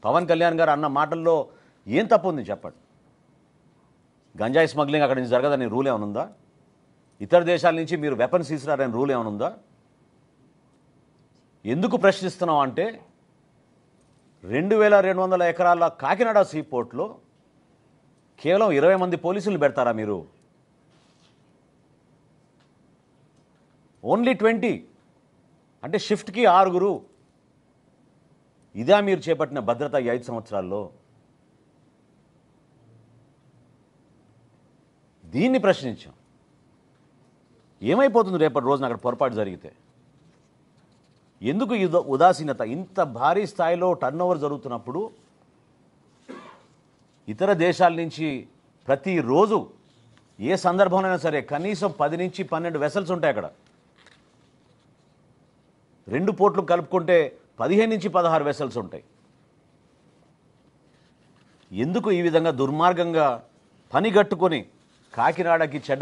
పవన్ కళ్యాణ్ గారు అన్న మాటల్లో ఏం తప్పు ఉంది చెప్పండి? గంజాయి స్మగ్లింగ్ అక్కడి నుంచి జరగదని రూల్ ఏమైనా ఉందా? ఇతర దేశాల నుంచి మీరు వెపన్స్ తీసుకురారని రూల్ ఏమైనా ఉందా? ఎందుకు ప్రశ్నిస్తున్నాం అంటే 2200 ఎకరాల కాకినాడ సీపోర్ట్లో కేవలం 20 మంది పోలీసులు పెడతారా మీరు? ఓన్లీ 20 అంటే షిఫ్ట్కి 6. ఇదా మీరు చేపట్టిన భద్రత ఈ 5 సంవత్సరాల్లో? దీన్ని ప్రశ్నించాం. ఏమైపోతుంది రేపటి రోజున అక్కడ పొరపాటు జరిగితే? ఎందుకు ఈ ఉదాసీనత? ఇంత భారీ స్థాయిలో టర్నోవర్ జరుగుతున్నప్పుడు ఇతర దేశాల నుంచి ప్రతిరోజు ఏ సందర్భంలోనైనా సరే కనీసం 10 నుంచి 12 వెసల్స్ ఉంటాయి అక్కడ. 2 పోర్ట్లు కలుపుకుంటే 15 నుంచి 16 వెసల్స్ ఉంటాయి. ఎందుకు ఈ విధంగా దుర్మార్గంగా పనిగట్టుకొని కాకినాడకి చెడ్డ